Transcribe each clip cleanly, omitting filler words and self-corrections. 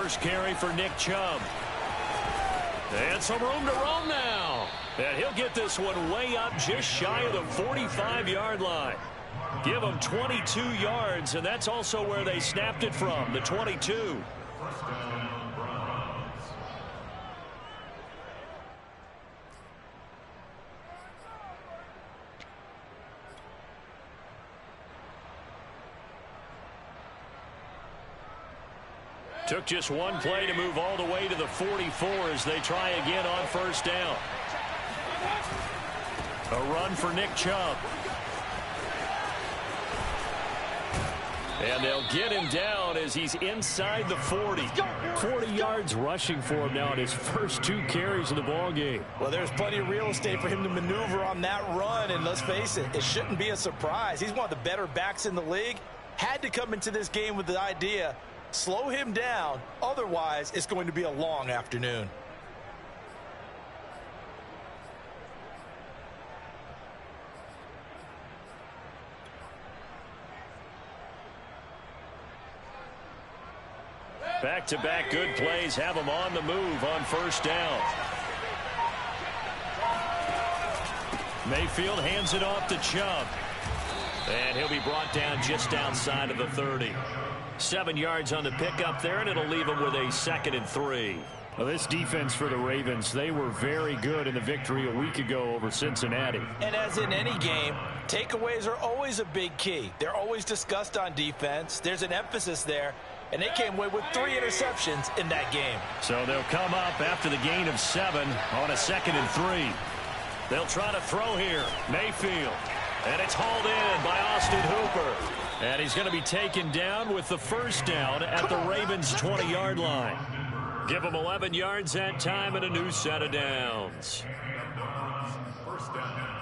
first carry for Nick Chubb. And some room to roam now. And he'll get this one way up just shy of the 45-yard line. Give them 22 yards, and that's also where they snapped it from, the 22. Took just one play to move all the way to the 44 as they try again on first down. A run for Nick Chubb. And they'll get him down as he's inside the 40. 40 yards rushing for him now in his first 2 carries of the ballgame. Well, there's plenty of real estate for him to maneuver on that run, and let's face it, it shouldn't be a surprise. He's one of the better backs in the league. Had to come into this game with the idea, slow him down, otherwise it's going to be a long afternoon. Back-to-back good plays have him on the move on first down. Mayfield hands it off to Chubb. And he'll be brought down just outside of the 30. 7 yards on the pickup there, and it'll leave him with a 2nd and 3. Well, this defense for the Ravens, they were very good in the victory a week ago over Cincinnati. And as in any game, takeaways are always a big key. They're always discussed on defense. There's an emphasis there, and they came away with 3 interceptions in that game. So they'll come up after the gain of 7 on a 2nd and 3. They'll try to throw here. Mayfield. And it's hauled in by Austin Hooper. And he's going to be taken down with the first down at the Ravens' 20-yard line. Give them 11 yards that time and a new set of downs. First down.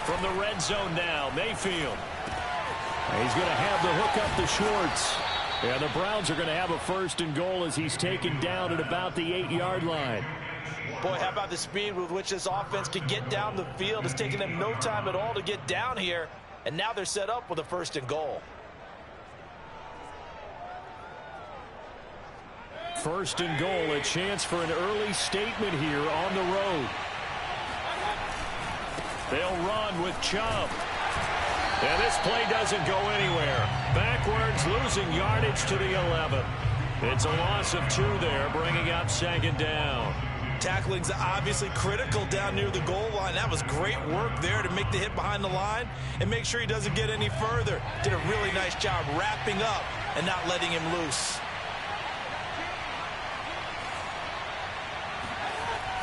From the red zone now, Mayfield. He's going to have the hook up to Schwartz. And the Browns are going to have a 1st and goal as he's taken down at about the 8-yard line. Boy, how about the speed with which this offense can get down the field? It's taken them no time at all to get down here. And now they're set up with a 1st and goal. 1st and goal, a chance for an early statement here on the road. They'll run with Chubb. And this play doesn't go anywhere. Backwards, losing yardage to the 11. It's a loss of 2 there, bringing up 2nd down. Tackling's obviously critical down near the goal line. That was great work there to make the hit behind the line and make sure he doesn't get any further. Did a really nice job wrapping up and not letting him loose.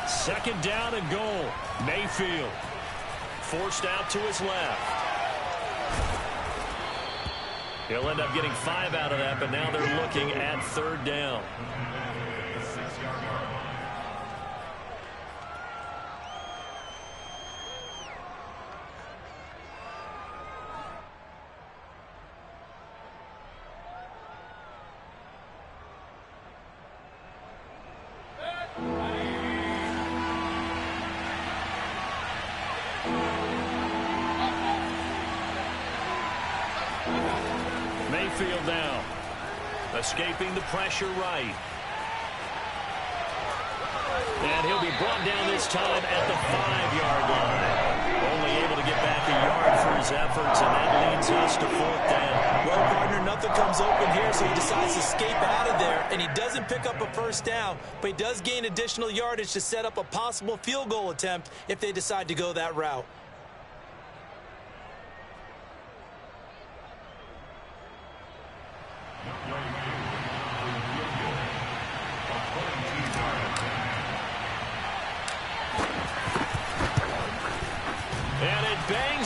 2nd down and goal. Mayfield forced out to his left. He'll end up getting 5 out of that, but now they're looking at 3rd down. Mayfield now, escaping the pressure right. And he'll be brought down this time at the 5-yard line. Only able to get back a yard for his efforts, and that leads us to 4th down. Well, partner, nothing comes open here, so he decides to escape out of there, and he doesn't pick up a 1st down, but he does gain additional yardage to set up a possible field goal attempt if they decide to go that route.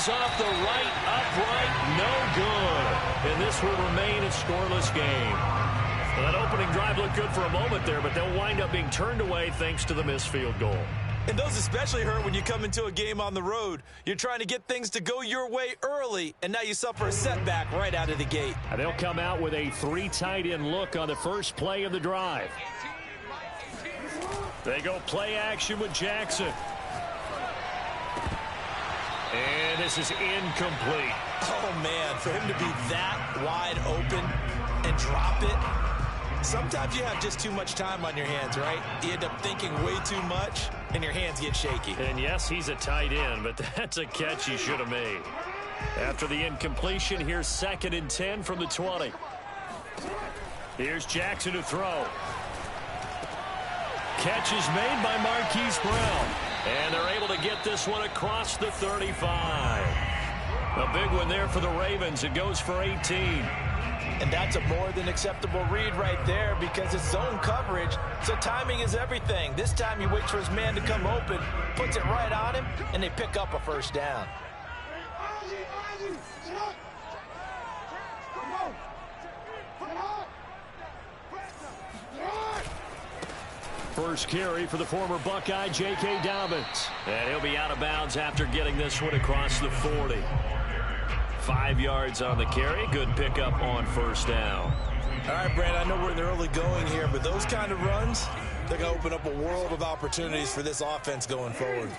Off the right, upright, no good. And this will remain a scoreless game. Well, that opening drive looked good for a moment there, but they'll wind up being turned away thanks to the missed field goal. And those especially hurt when you come into a game on the road. You're trying to get things to go your way early, and now you suffer a setback right out of the gate. And they'll come out with a 3 tight end look on the first play of the drive. They go play action with Jackson. And this is incomplete. Oh, man, for him to be that wide open and drop it. Sometimes you have just too much time on your hands, right? You end up thinking way too much, and your hands get shaky. And yes, he's a tight end, but that's a catch he should have made. After the incompletion, here's 2nd and 10 from the 20. Here's Jackson to throw. Catch is made by Marquise Brown. And they're able to get this one across the 35. A big one there for the Ravens. It goes for 18. And that's a more than acceptable read right there because it's zone coverage, so timing is everything. This time he waits for his man to come open, puts it right on him, and they pick up a first down. First carry for the former Buckeye, J.K. Dobbins. And he'll be out of bounds after getting this one across the 40. 5 yards on the carry. Good pickup on first down. All right, Brand, I know we're in the early going here, but those kind of runs, they're going to open up a world of opportunities for this offense going forward.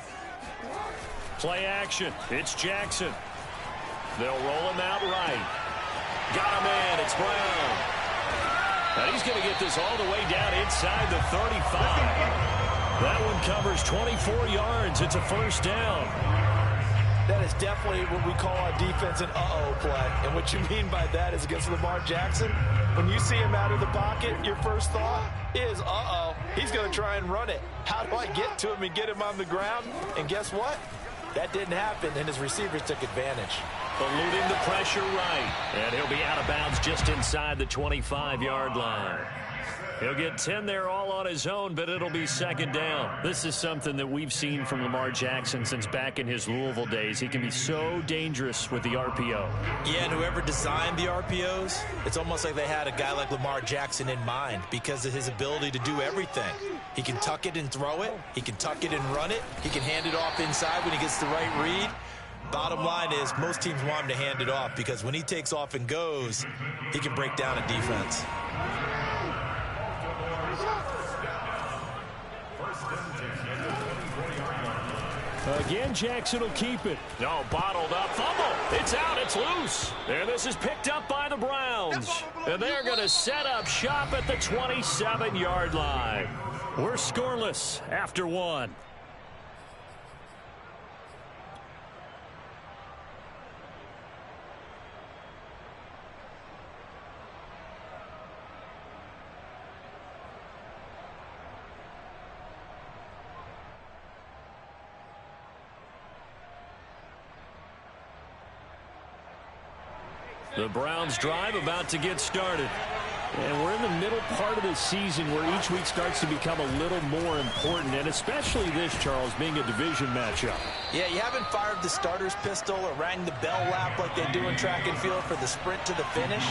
Play action. It's Jackson. They'll roll him out right. Got him in. It's Brown. And he's going to get this all the way down inside the 35. That one covers 24 yards. It's a first down. That is definitely what we call our defense an uh-oh play. And what you mean by that is against Lamar Jackson, when you see him out of the pocket, your first thought is, uh-oh, he's going to try and run it. How do I get to him and get him on the ground? And guess what? That didn't happen, and his receivers took advantage. Eluding the pressure right. And he'll be out of bounds just inside the 25-yard line. He'll get 10 there all on his own, but it'll be second down. This is something that we've seen from Lamar Jackson since back in his Louisville days. He can be so dangerous with the RPO. Yeah, and whoever designed the RPOs, it's almost like they had a guy like Lamar Jackson in mind because of his ability to do everything. He can tuck it and throw it. He can tuck it and run it. He can hand it off inside when he gets the right read. Bottom line is most teams want him to hand it off because when he takes off and goes, he can break down a defense. Again, Jackson will keep it. No, bottled up. Fumble. It's out. It's loose. And this is picked up by the Browns. And they're going to set up shop at the 27-yard line. We're scoreless after one. The Browns drive about to get started. And we're in the middle part of the season where each week starts to become a little more important, and especially this, Charles, being a division matchup. Yeah, you haven't fired the starter's pistol or rang the bell lap like they do in track and field for the sprint to the finish,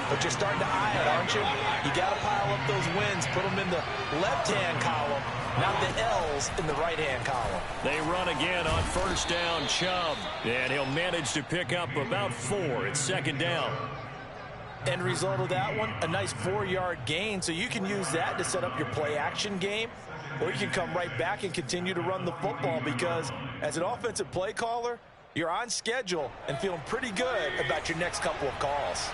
but you're starting to eye it, aren't you? You got to pile up those wins, put them in the left-hand column, not the L's in the right-hand column. They run again on first down, Chubb, and he'll manage to pick up about 4. It's second down. End result of that one, a nice 4-yard gain, so you can use that to set up your play-action game, or you can come right back and continue to run the football because as an offensive play caller, you're on schedule and feeling pretty good about your next couple of calls.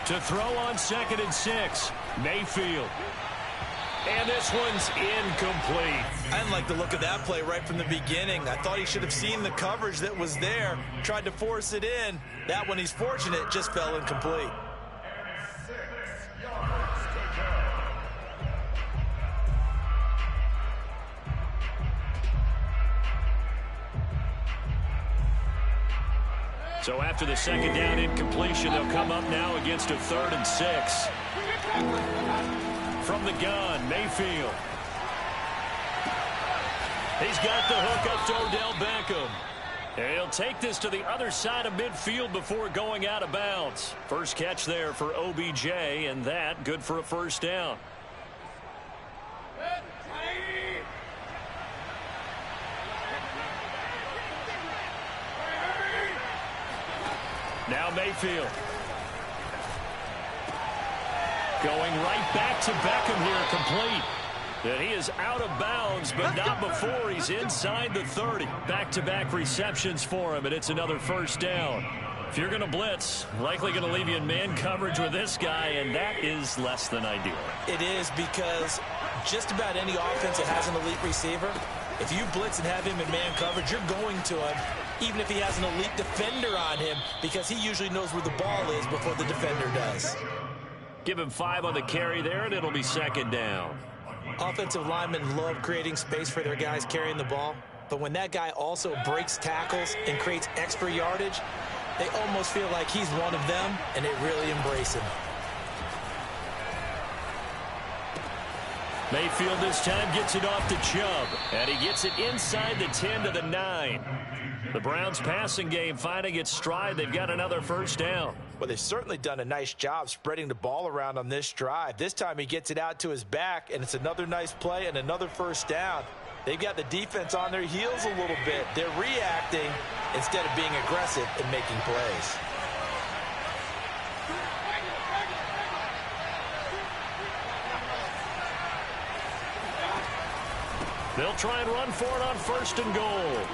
To throw on 2nd and 6, Mayfield. And this one's incomplete. I didn't like the look of that play right from the beginning. I thought he should have seen the coverage that was there, tried to force it in. That one, he's fortunate, just fell incomplete. So after the second down incompletion, they'll come up now against a 3rd and 6. From the gun, Mayfield. He's got the hook up to Odell Beckham. And he'll take this to the other side of midfield before going out of bounds. First catch there for OBJ, and that good for a first down. Now Mayfield. Going right back to Beckham here, complete. And he is out of bounds, but not before he's inside the 30. Back-to-back receptions for him, and it's another first down. If you're going to blitz, likely going to leave you in man coverage with this guy, and that is less than ideal. It is, because just about any offense that has an elite receiver, if you blitz and have him in man coverage, you're going to him, even if he has an elite defender on him, because he usually knows where the ball is before the defender does. Give him 5 on the carry there, and it'll be second down. Offensive linemen love creating space for their guys carrying the ball, but when that guy also breaks tackles and creates extra yardage, they almost feel like he's one of them, and they really embrace him. Mayfield this time gets it off to Chubb, and he gets it inside the 10 to the 9. The Browns passing game finding its stride. They've got another first down. Well, they've certainly done a nice job spreading the ball around on this drive. This time he gets it out to his back, and it's another nice play and another first down. They've got the defense on their heels a little bit. They're reacting instead of being aggressive and making plays. They'll try and run for it on first and goal.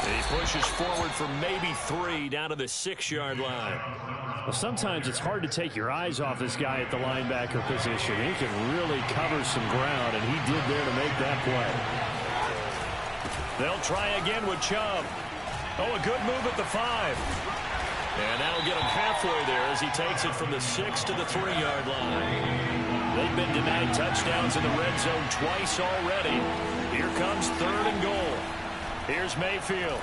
He pushes forward for maybe 3 down to the 6-yard line. Well, sometimes it's hard to take your eyes off this guy at the linebacker position. He can really cover some ground, and he did there to make that play. They'll try again with Chubb. Oh, a good move at the 5. And that'll get him halfway there as he takes it from the 6 to the 3-yard line. They've been denied touchdowns in the red zone twice already. Here comes 3rd and goal. Here's Mayfield.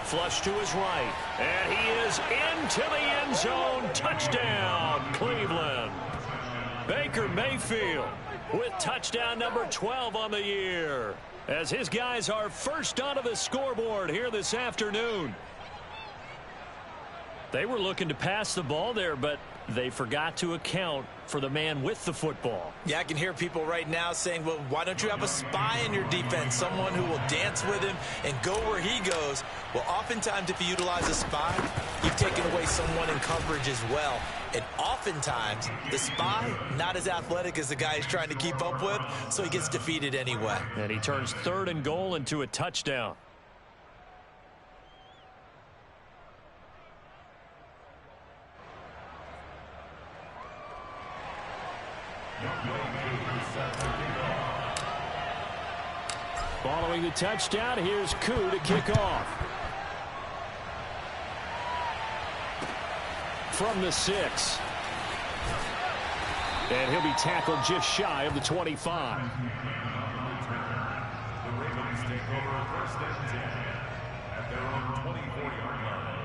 Flush to his right. And he is into the end zone. Touchdown, Cleveland. Baker Mayfield with touchdown number 12 on the year, as his guys are first onto the scoreboard here this afternoon. They were looking to pass the ball there, but they forgot to account for the man with the football. Yeah, I can hear people right now saying, well, why don't you have a spy in your defense, someone who will dance with him and go where he goes? Well, oftentimes if you utilize a spy, you've taken away someone in coverage as well. And oftentimes, the spy, not as athletic as the guy he's trying to keep up with, so he gets defeated anyway. And he turns 3rd and goal into a touchdown. Following the touchdown, here's Koo to kick off. From the 6. And he'll be tackled just shy of the 25. The Ravens take over first and 10 at their own 24-yard line.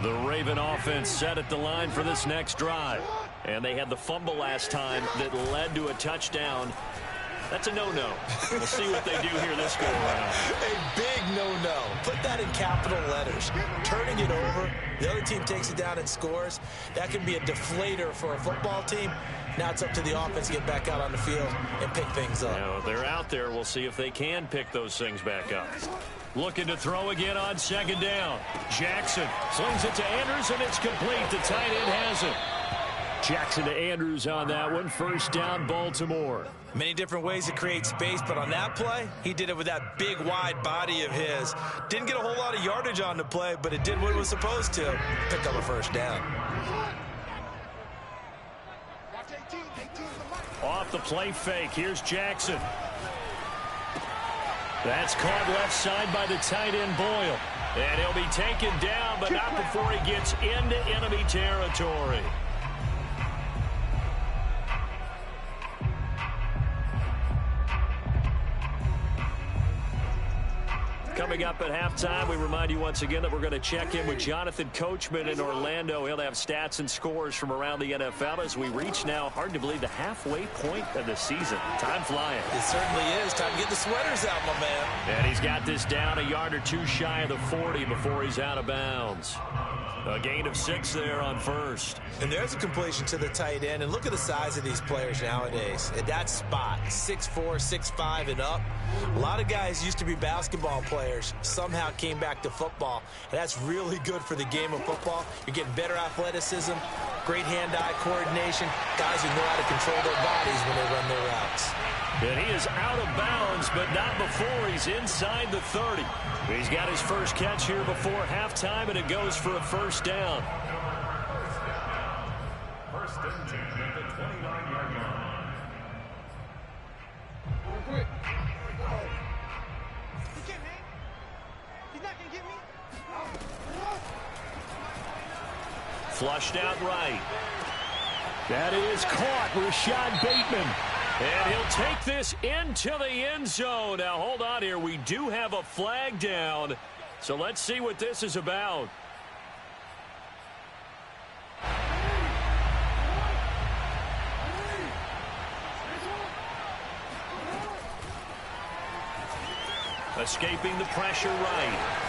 The Raven offense set at the line for this next drive. And they had the fumble last time that led to a touchdown. That's a no-no. We'll see what they do here this go-around. A big no-no. Put that in capital letters. Turning it over, the other team takes it down and scores. That can be a deflator for a football team. Now it's up to the offense to get back out on the field and pick things up. Now, they're out there. We'll see if they can pick those things back up. Looking to throw again on 2nd down. Jackson slings it to Andrews, and it's complete. The tight end has it. Jackson to Andrews on that one. First down, Baltimore. Many different ways to create space, but on that play, he did it with that big, wide body of his. Didn't get a whole lot of yardage on the play, but it did what it was supposed to. Pick up a first down. Off the play fake, here's Jackson. That's caught left side by the tight end, Boyle. And he'll be taken down, but not before he gets into enemy territory. Coming up at halftime, we remind you once again that we're going to check in with Jonathan Coachman in Orlando. He'll have stats and scores from around the NFL as we reach now, hard to believe, the halfway point of the season. Time flying. It certainly is. Time to get the sweaters out, my man. And he's got this down a yard or two shy of the 40 before he's out of bounds. A gain of 6 there on first. And there's a completion to the tight end. And look at the size of these players nowadays. At that spot, 6'4", 6'5", and up. A lot of guys used to be basketball players, somehow came back to football. And that's really good for the game of football. You're getting better athleticism, great hand-eye coordination, guys who know how to control their bodies when they run their routes. And he is out of bounds, but not before he's inside the 30. He's got his first catch here before halftime, and it goes for a first down. First and 10 at the 29-yard line. Quick. He can't, man. He's not going to get me. Flushed out right. That is caught. Rashad Bateman. And he'll take this into the end zone. Now, hold on here. We do have a flag down. So let's see what this is about. Escaping the pressure right.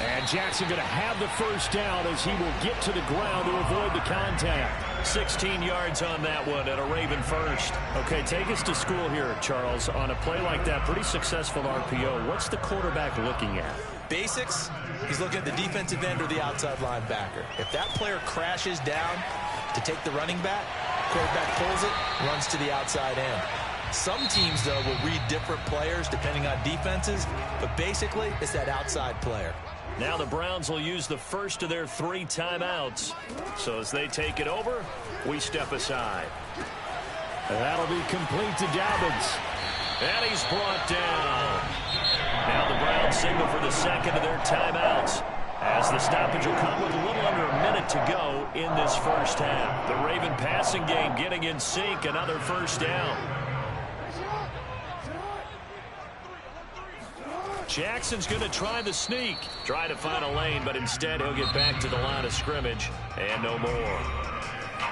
And Jackson going to have the first down as he will get to the ground to avoid the contact. 16 yards on that one and a Raven first. Okay, take us to school here, Charles. On a play like that, pretty successful RPO. What's the quarterback looking at? Basics, he's looking at the defensive end or the outside linebacker. If that player crashes down to take the running back, quarterback pulls it, runs to the outside end. Some teams, though, will read different players depending on defenses, but basically it's that outside player. Now the Browns will use the first of their 3 timeouts. So as they take it over, we step aside. That'll be complete to Dobbins. And he's brought down. Now the Browns signal for the second of their timeouts, as the stoppage will come with a little under a minute to go in this first half. The Raven passing game getting in sync, another first down. Jackson's going to try the sneak. Try to find a lane, but instead he'll get back to the line of scrimmage and no more.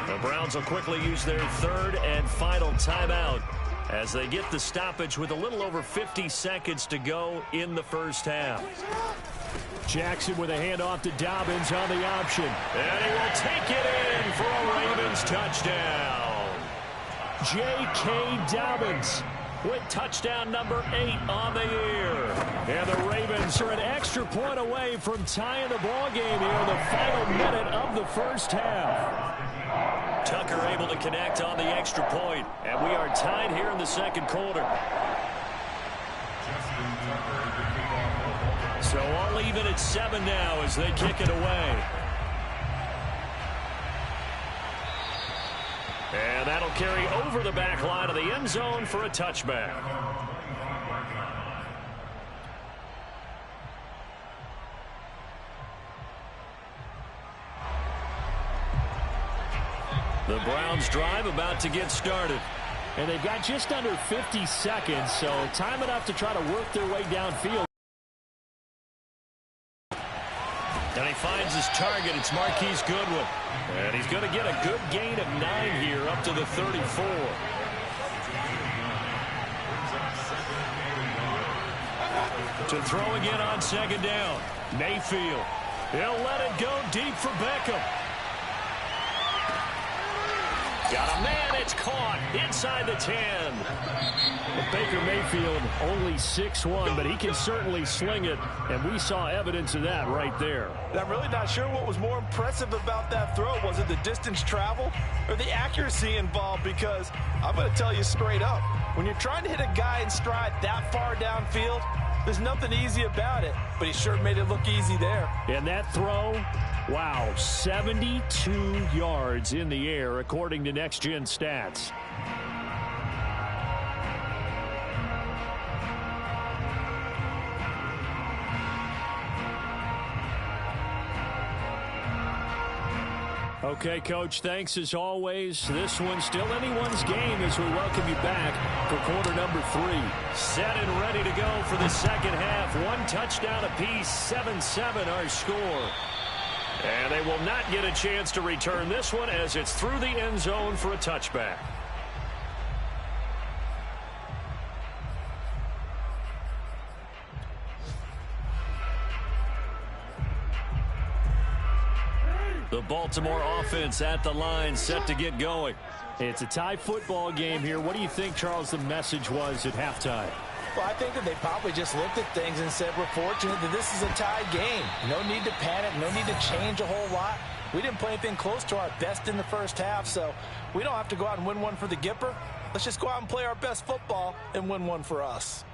The Browns will quickly use their third and final timeout as they get the stoppage with a little over 50 seconds to go in the first half. Jackson with a handoff to Dobbins on the option. And he will take it in for a Ravens touchdown. J.K. Dobbins with touchdown number 8 on the year. And the Ravens are an extra point away from tying the ball game here in the final minute of the first half. Tucker able to connect on the extra point, and we are tied here in the second quarter. So all even at 7 now as they kick it away. And that'll carry over the back line of the end zone for a touchback. The Browns drive about to get started. And they've got just under 50 seconds, so time enough to try to work their way downfield. And he finds his target. It's Marquise Goodwin. And he's going to get a good gain of 9 here up to the 34. To throw again on second down. Mayfield. He'll let it go deep for Beckham. Got a man. It's caught inside the 10. Well, Baker Mayfield only 6'1", but he can certainly sling it, and we saw evidence of that right there. And I'm really not sure what was more impressive about that throw. Was it the distance travel or the accuracy involved? Because I'm going to tell you straight up, when you're trying to hit a guy in stride that far downfield, there's nothing easy about it, but he sure made it look easy there. And that throw, wow, 72 yards in the air, according to Next Gen Stats. Okay, Coach, thanks as always. This one's still anyone's game as we welcome you back for quarter number 3. Set and ready to go for the second half. 1 touchdown apiece, 7-7 our score. And they will not get a chance to return this one as it's through the end zone for a touchback. The Baltimore offense at the line, set to get going. It's a tie football game here. What do you think, Charles, the message was at halftime? Well, I think that they probably just looked at things and said, we're fortunate that this is a tie game. No need to panic, no need to change a whole lot. We didn't play anything close to our best in the first half, so we don't have to go out and win one for the Gipper. Let's just go out and play our best football and win one for us.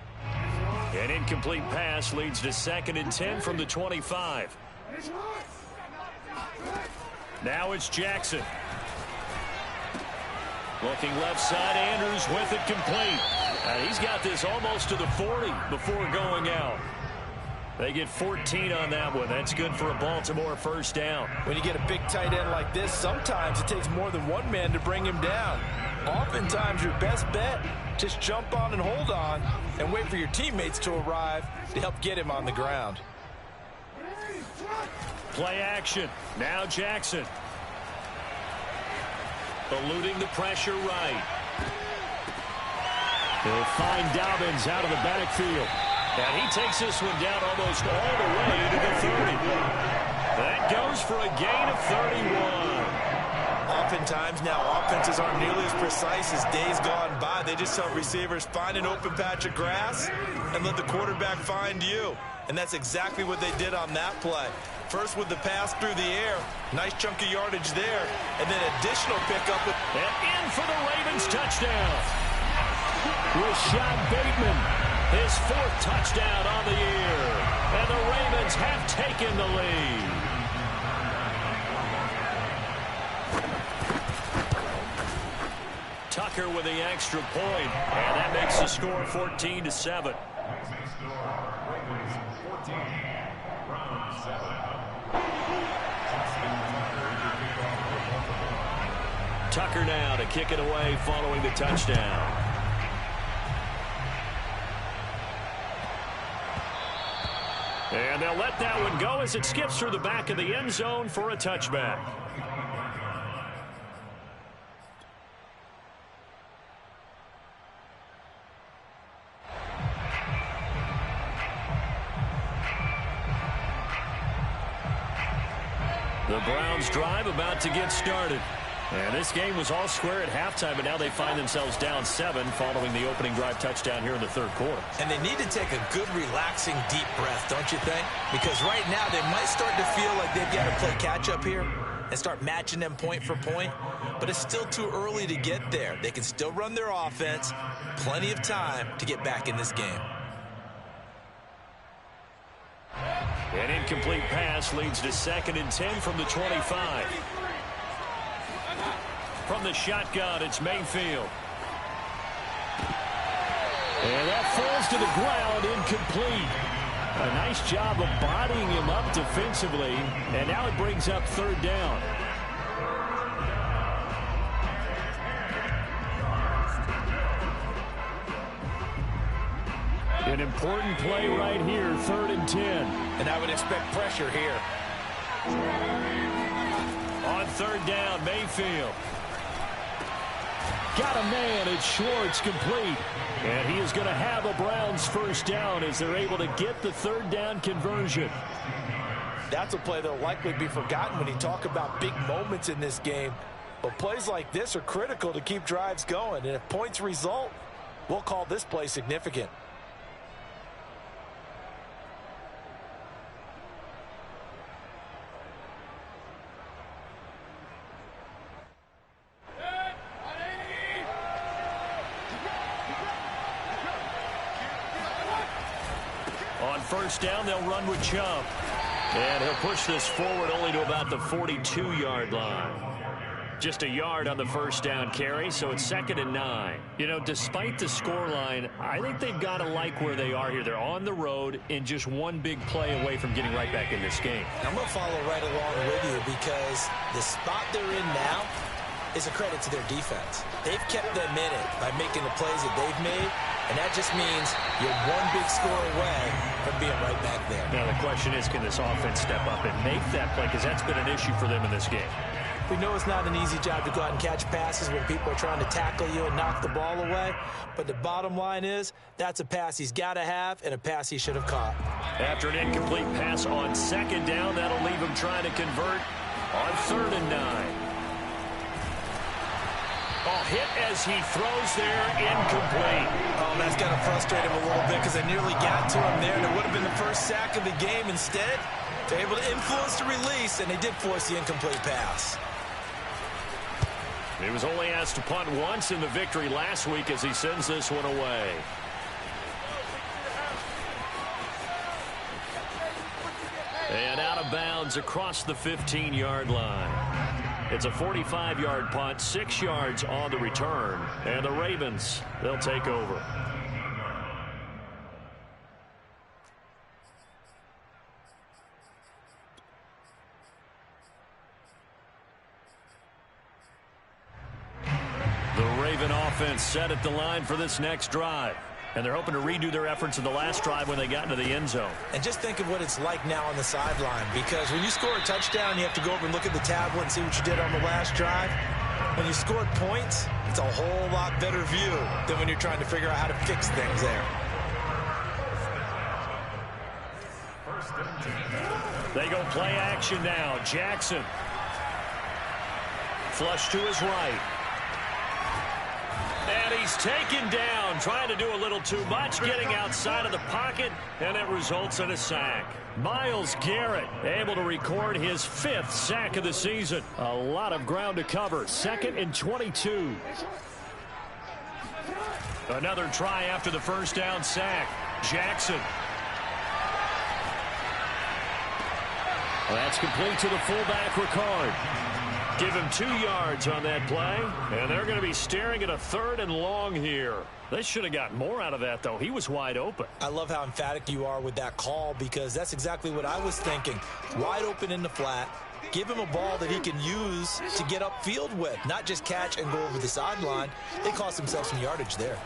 An incomplete pass leads to 2nd and 10 from the 25. Now it's Jackson. Looking left side, Andrews with it complete. And he's got this almost to the 40 before going out. They get 14 on that one. That's good for a Baltimore first down. When you get a big tight end like this, sometimes it takes more than one man to bring him down. Oftentimes your best bet, just jump on and hold on and wait for your teammates to arrive to help get him on the ground. Play action. Now Jackson. Eluding the pressure right. He'll find Dobbins out of the backfield. And he takes this one down almost all the way to the 30. That goes for a gain of 31. Oftentimes now offenses aren't nearly as precise as days gone by. They just help receivers find an open patch of grass and let the quarterback find you. And that's exactly what they did on that play. First with the pass through the air. Nice chunk of yardage there. And then additional pickup. And in for the Ravens touchdown. Rashad Bateman, his 4th touchdown on the year. And the Ravens have taken the lead. Tucker with the extra point. And that makes the score 14-7. Tucker now to kick it away following the touchdown. And they'll let that one go as it skips through the back of the end zone for a touchback. The Browns drive about to get started. And this game was all square at halftime, but now they find themselves down 7 following the opening drive touchdown here in the 3rd quarter. And they need to take a good, relaxing, deep breath, don't you think? Because right now they might start to feel like they've got to play catch-up here and start matching them point for point. But it's still too early to get there. They can still run their offense. Plenty of time to get back in this game. An incomplete pass leads to 2nd and 10 from the 25. From the shotgun, it's Mayfield. And that falls to the ground, incomplete. A nice job of bodying him up defensively, and now it brings up 3rd down. An important play right here, 3rd and 10. And I would expect pressure here. On 3rd down, Mayfield. Got a man, it's Schwartz, complete. And he is going to have a Browns first down as they're able to get the 3rd down conversion. That's a play that will likely be forgotten when you talk about big moments in this game. But plays like this are critical to keep drives going. And if points result, we'll call this play significant. On 1st down, they'll run with Chubb. And he'll push this forward only to about the 42-yard line. Just a yard on the first down carry, so it's 2nd and 9. You know, despite the scoreline, I think they've got to like where they are here. They're on the road and just one big play away from getting right back in this game. I'm going to follow right along with you because the spot they're in now is a credit to their defense. They've kept them in it by making the plays that they've made, and that just means you're one big score away from being right back there. Now the question is, can this offense step up and make that play, because that's been an issue for them in this game. We know it's not an easy job to go out and catch passes when people are trying to tackle you and knock the ball away, but the bottom line is that's a pass he's got to have and a pass he should have caught. After an incomplete pass on 2nd down, that'll leave him trying to convert on 3rd and 9. Oh, hit as he throws there, incomplete. Oh, that's got to frustrate him a little bit because they nearly got to him there, and it would have been the first sack of the game. Instead, they're able to influence the release, and they did force the incomplete pass. He was only asked to punt once in the victory last week as he sends this one away. And out of bounds across the 15-yard line. It's a 45-yard punt, 6 yards on the return. And the Ravens, they'll take over. The Raven offense set at the line for this next drive. And they're hoping to redo their efforts in the last drive when they got into the end zone. And just think of what it's like now on the sideline, because when you score a touchdown, you have to go over and look at the tablet and see what you did on the last drive. When you scored points, it's a whole lot better view than when you're trying to figure out how to fix things there. They go play action now. Jackson. Flush to his right. And he's taken down, trying to do a little too much, getting outside of the pocket, and it results in a sack. Myles Garrett able to record his 5th sack of the season. A lot of ground to cover. 2nd and 22. Another try after the first down sack. Jackson. That's complete to the fullback, Ricard. Give him 2 yards on that play, and they're going to be staring at a 3rd and long here. They should have got more out of that, though. He was wide open. I love how emphatic you are with that call, because that's exactly what I was thinking. Wide open in the flat. Give him a ball that he can use to get upfield with, not just catch and go over the sideline. They cost themselves some yardage there.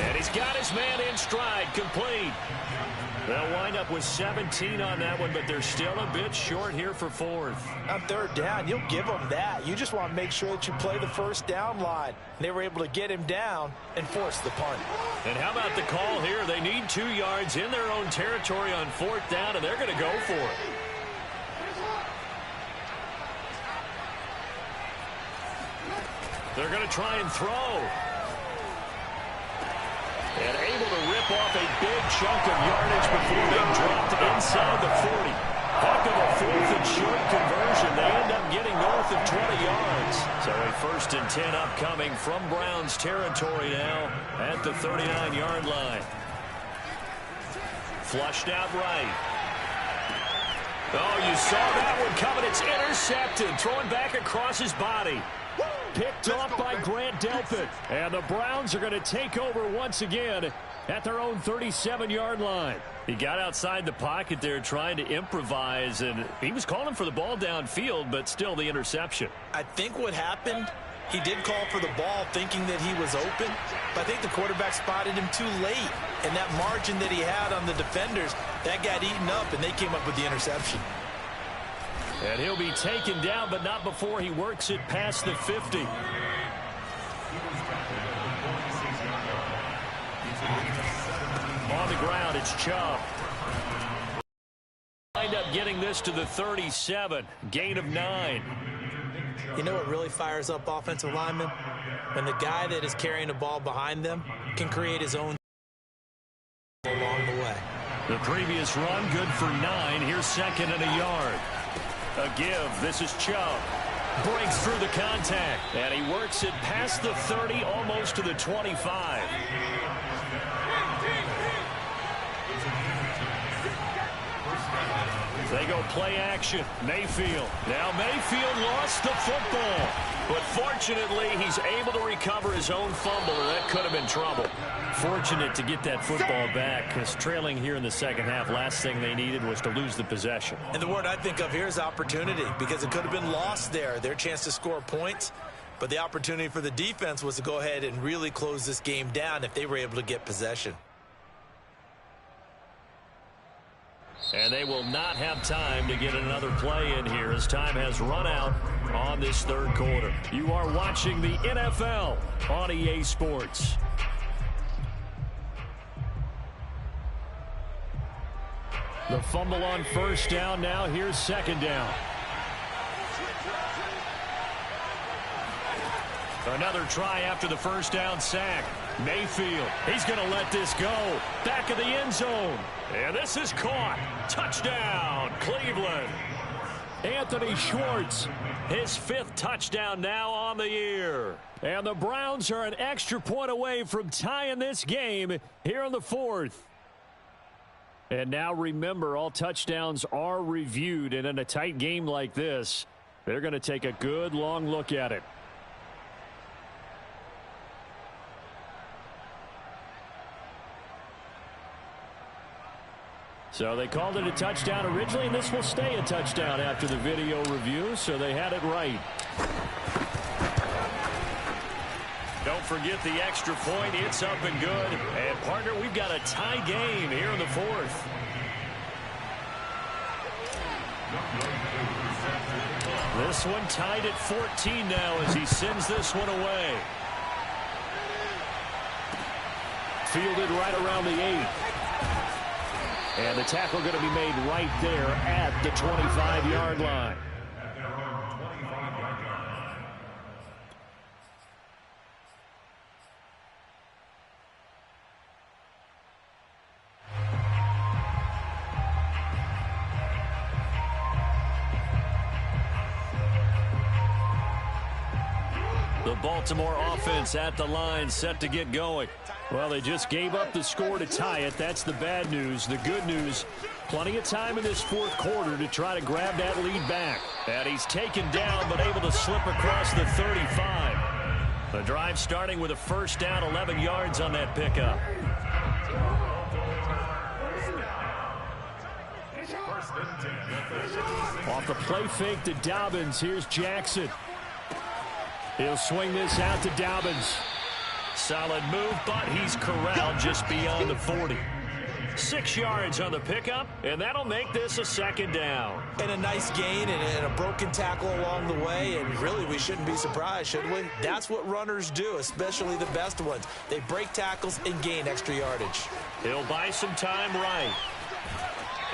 And he's got his man in stride, complete. They'll wind up with 17 on that one, but they're still a bit short here for 4th. On 3rd down, you'll give them that. You just want to make sure that you play the first down line. They were able to get him down and force the punt. And how about the call here? They need 2 yards in their own territory on 4th down, and they're going to go for it. They're going to try and throw. And able to rip off a big chunk of yardage before being dropped inside the 40. Heck of a 4th and short conversion. They end up getting north of 20 yards. So a 1st and 10 upcoming from Browns territory now at the 39-yard line. Flushed out right. Oh, you saw that one coming. It's intercepted. Throwing back across his body. Picked off by Grant Delpit. And the Browns are going to take over once again at their own 37-yard line. He got outside the pocket there trying to improvise, and he was calling for the ball downfield, but still the interception. I think what happened, he did call for the ball thinking that he was open, but I think the quarterback spotted him too late. And that margin that he had on the defenders, that got eaten up, and they came up with the interception. And he'll be taken down, but not before he works it past the 50. On the ground, it's Chubb. Wind up getting this to the 37. Gain of 9. You know what really fires up offensive linemen? When the guy that is carrying the ball behind them can create his own along the way. The previous run, good for 9. Here's 2nd and a yard. A give. This is Chubb. Breaks through the contact. And he works it past the 30, almost to the 25. They go play action. Mayfield. Now Mayfield lost the football. But fortunately, he's able to recover his own fumble, or that could have been trouble. Fortunate to get that football back, because trailing here in the second half, last thing they needed was to lose the possession. And the word I think of here is opportunity, because it could have been lost there. Their chance to score points. But the opportunity for the defense was to go ahead and really close this game down if they were able to get possession. And they will not have time to get another play in here as time has run out on this third quarter. You are watching the NFL on EA Sports. The fumble on first down now. Here's second down. Another try after the first down sack. Mayfield, he's going to let this go. Back of the end zone. And this is caught. Touchdown, Cleveland. Anthony Schwartz, his 5th touchdown now on the year. And the Browns are an extra point away from tying this game here in the 4th. And now remember, all touchdowns are reviewed. And in a tight game like this, they're going to take a good long look at it. So they called it a touchdown originally, and this will stay a touchdown after the video review, so they had it right. Don't forget the extra point. It's up and good. And, partner, we've got a tie game here in the 4th. This one tied at 14 now as he sends this one away. Fielded right around the 8. And the tackle going to be made right there at the 25-yard line. The Baltimore offense at the line, set to get going. Well, they just gave up the score to tie it. That's the bad news. The good news, plenty of time in this 4th quarter to try to grab that lead back. And he's taken down, but able to slip across the 35. The drive starting with a first down, 11 yards on that pickup. Off the play fake to Dobbins, here's Jackson. He'll swing this out to Dobbins. Solid move, but he's corralled just beyond the 40. 6 yards on the pickup, and that'll make this a second down. And a nice gain and a broken tackle along the way, and really we shouldn't be surprised, should we? That's what runners do, especially the best ones. They break tackles and gain extra yardage. He'll buy some time right.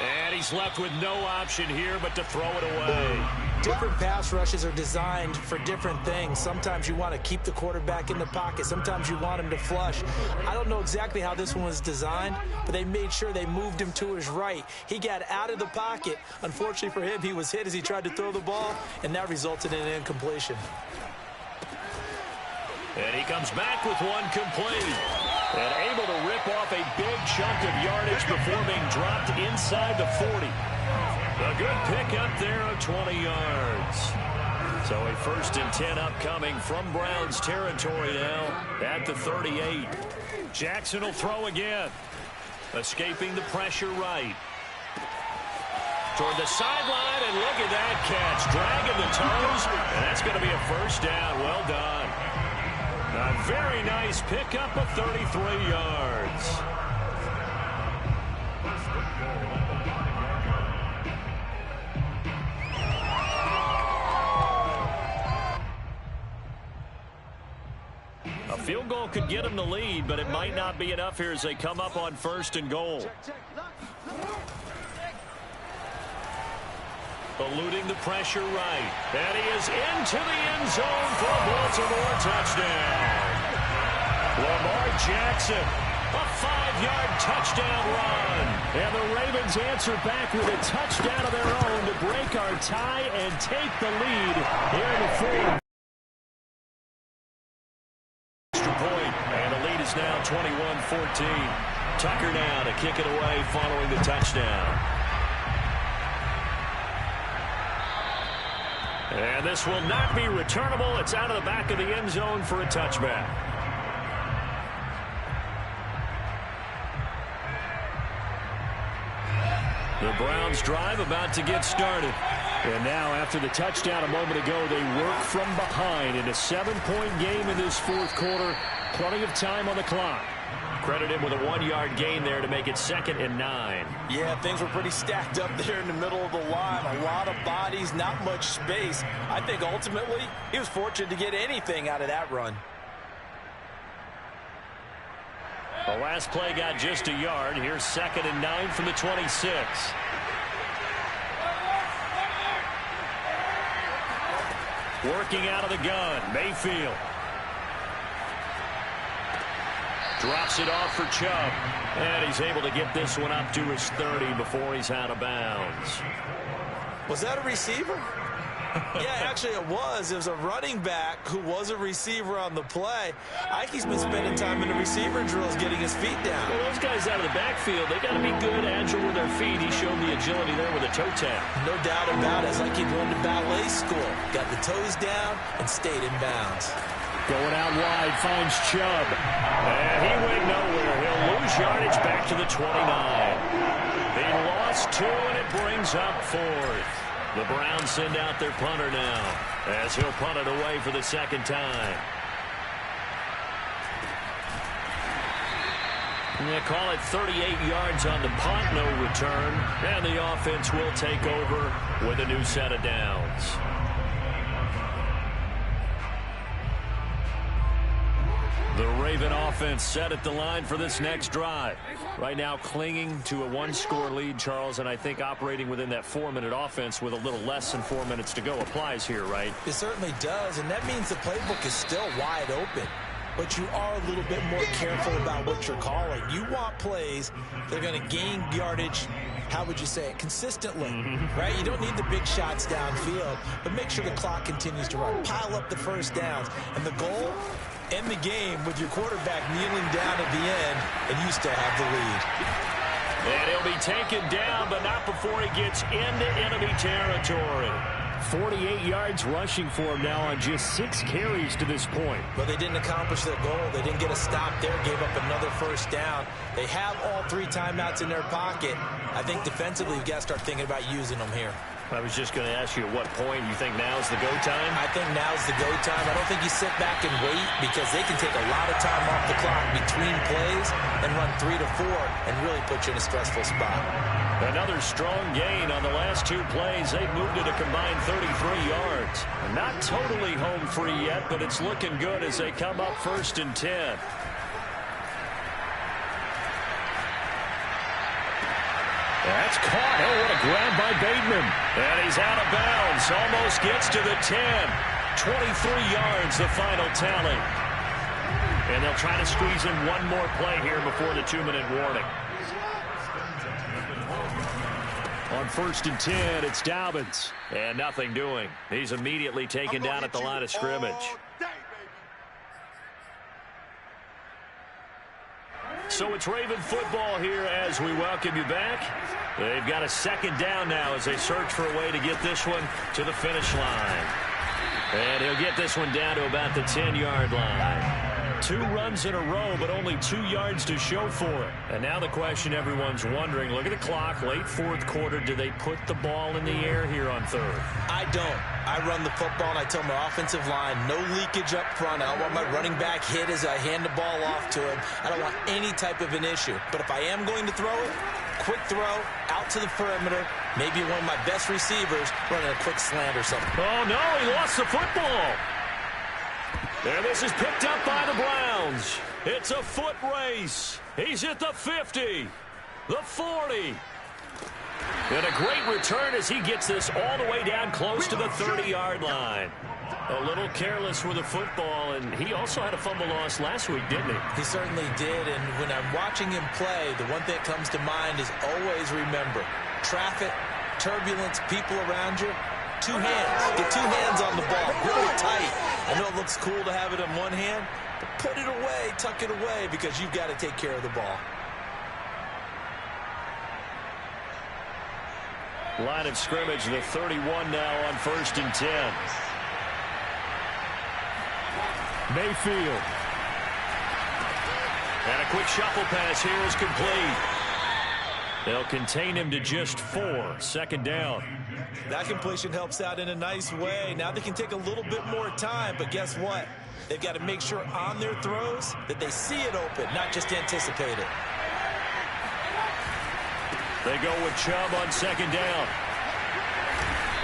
And he's left with no option here but to throw it away. Different pass rushes are designed for different things. Sometimes you want to keep the quarterback in the pocket. Sometimes you want him to flush. I don't know exactly how this one was designed, but they made sure they moved him to his right. He got out of the pocket. Unfortunately for him, he was hit as he tried to throw the ball, and that resulted in an incompletion. And he comes back with one complete. And able to rip off a big chunk of yardage before being dropped inside the 40. A good pickup there of 20 yards. So a 1st and 10 upcoming from Browns territory now at the 38. Jackson will throw again. Escaping the pressure right. Toward the sideline, and look at that catch. Dragging the toes, and that's going to be a first down. Well done. A very nice pickup of 33 yards. A field goal could get them the lead, but it might not be enough here as they come up on 1st and goal. Eluding the pressure right. And he is into the end zone for a Baltimore touchdown. Lamar Jackson, a 5-yard touchdown run. And the Ravens answer back with a touchdown of their own to break our tie and take the lead here in the 4th. Extra point, and the lead is now 21-14. Tucker now to kick it away following the touchdown. And this will not be returnable. It's out of the back of the end zone for a touchback. The Browns drive about to get started. And now after the touchdown a moment ago, they work from behind in a 7-point game in this fourth quarter. Plenty of time on the clock. Credit him with a 1-yard gain there to make it 2nd and 9. Yeah, things were pretty stacked up there in the middle of the line. A lot of bodies, not much space. I think ultimately he was fortunate to get anything out of that run. The last play got just a yard. Here's 2nd and 9 from the 26. Working out of the gun, Mayfield. Drops it off for Chubb. And he's able to get this one up to his 30 before he's out of bounds. Was that a receiver? Yeah, actually it was. It was a running back who was a receiver on the play. Ike's been spending time in the receiver drills getting his feet down. Well, those guys out of the backfield, they got to be good, agile with their feet. He showed the agility there with a toe tap. No doubt about it. It's like he'd run to ballet school. Got the toes down and stayed in bounds. Going out wide, finds Chubb. And he went nowhere. He'll lose yardage back to the 29. He lost 2, and it brings up 4th. The Browns send out their punter now, as he'll punt it away for the 2nd time. And they call it 38 yards on the punt, no return. And the offense will take over with a new set of downs. The Raven offense set at the line for this next drive. Right now clinging to a 1-score lead, Charles, and I think operating within that 4-minute offense with a little less than 4 minutes to go applies here, right? It certainly does, and that means the playbook is still wide open. But you are a little bit more careful about what you're calling. You want plays that are going to gain yardage, how would you say it, consistently, right? You don't need the big shots downfield, but make sure the clock continues to run. Pile up the first downs, and the goal, end the game with your quarterback kneeling down at the end, and you still have the lead. And he'll be taken down, but not before he gets into enemy territory. 48 yards rushing for him now on just 6 carries to this point. But they didn't accomplish their goal. They didn't get a stop there, gave up another first down. They have all 3 timeouts in their pocket. I think defensively you've got to start thinking about using them here. I was just going to ask you at what point you think now's the go time? I think now's the go time. I don't think you sit back and wait because they can take a lot of time off the clock between plays and run 3 to 4 and really put you in a stressful spot. Another strong gain on the last 2 plays. They've moved it a combined 33 yards. Not totally home free yet, but it's looking good as they come up 1st and 10. That's caught. Oh, what a grab by Bateman. And he's out of bounds. Almost gets to the 10. 23 yards, the final tally. And they'll try to squeeze in one more play here before the 2-minute warning. On 1st and 10, it's Dobbins. And nothing doing. He's immediately taken down at the line of scrimmage. So it's Raven football here as we welcome you back. They've got a 2nd down now as they search for a way to get this one to the finish line. And he'll get this one down to about the 10-yard line. 2 runs in a row, but only 2 yards to show for it. And now the question everyone's wondering, look at the clock, late 4th quarter, do they put the ball in the air here on 3rd? I don't. I run the football, and I tell my offensive line, no leakage up front. I don't want my running back hit as I hand the ball off to him. I don't want any type of an issue. But if I am going to throw it, quick throw, out to the perimeter, maybe one of my best receivers running a quick slant or something. Oh, no, he lost the football. And this is picked up by the Browns. It's a foot race. He's at the 50, the 40. And a great return as he gets this all the way down close to the 30-yard line. A little careless with the football, and he also had a fumble loss last week, didn't he? He certainly did, and when I'm watching him play, the one thing that comes to mind is always remember, traffic, turbulence, people around you, 2 hands. Get 2 hands on the ball, grip it tight. I know it looks cool to have it in one hand, but put it away, tuck it away, because you've got to take care of the ball. Line of scrimmage, the 31 now on 1st and 10. Mayfield. And a quick shuffle pass here is complete. They'll contain him to just 4. 2nd down. That completion helps out in a nice way. Now they can take a little bit more time, but guess what? They've got to make sure on their throws that they see it open, not just anticipate it. They go with Chubb on 2nd down.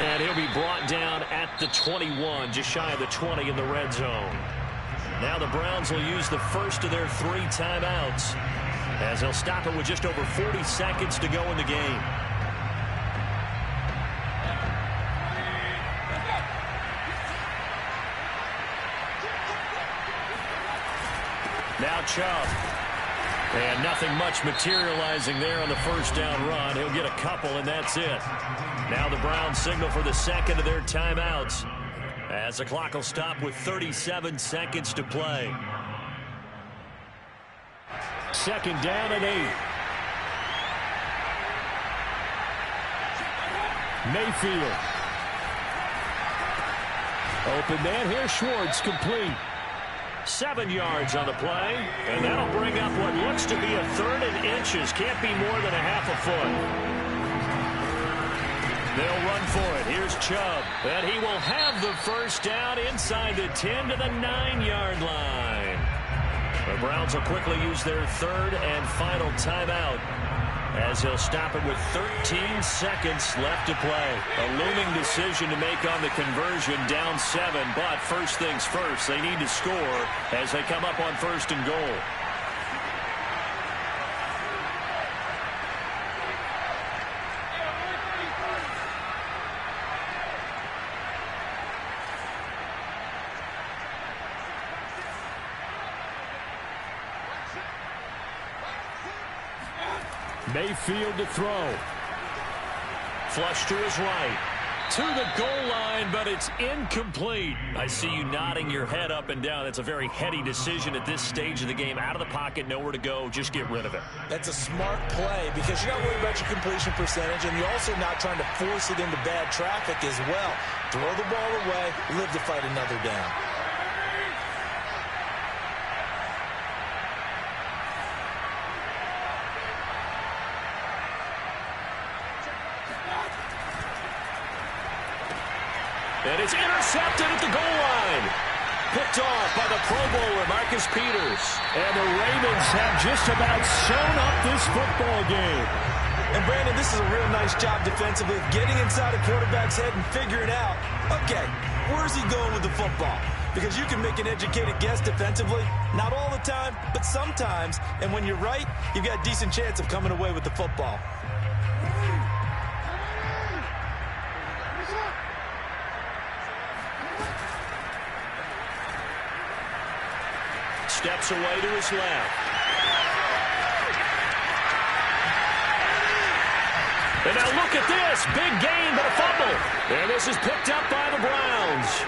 And he'll be brought down at the 21, just shy of the 20 in the red zone. Now the Browns will use the first of their 3 timeouts, as they'll stop it with just over 40 seconds to go in the game. Now Chubb. And nothing much materializing there on the 1st down run. He'll get a couple, and that's it. Now the Browns signal for the 2nd of their timeouts, as the clock will stop with 37 seconds to play. 2nd down and 8. Mayfield. Open man here. Schwartz complete. 7 yards on the play, and that'll bring up what looks to be a 3rd and inches. Can't be more than a half a foot. They'll run for it. Here's Chubb, and he will have the 1st down inside the 10 to the 9-yard line. The Browns will quickly use their 3rd and final timeout, as he'll stop it with 13 seconds left to play. A looming decision to make on the conversion, down 7, but first things first, they need to score as they come up on 1st and goal. Mayfield to throw. Flush to his right. To the goal line, but it's incomplete. I see you nodding your head up and down. It's a very heady decision at this stage of the game. Out of the pocket, nowhere to go. Just get rid of it. That's a smart play because you're not worried about your completion percentage, and you're also not trying to force it into bad traffic as well. Throw the ball away, live to fight another down. And it's intercepted at the goal line. Picked off by the Pro Bowler, Marcus Peters. And the Ravens have just about sewn up this football game. And, Brandon, this is a real nice job defensively of getting inside a quarterback's head and figuring out, okay, where's he going with the football? Because you can make an educated guess defensively. Not all the time, but sometimes. And when you're right, you've got a decent chance of coming away with the football. Steps away to his left. And now look at this. Big gain, but a fumble. And this is picked up by the Browns.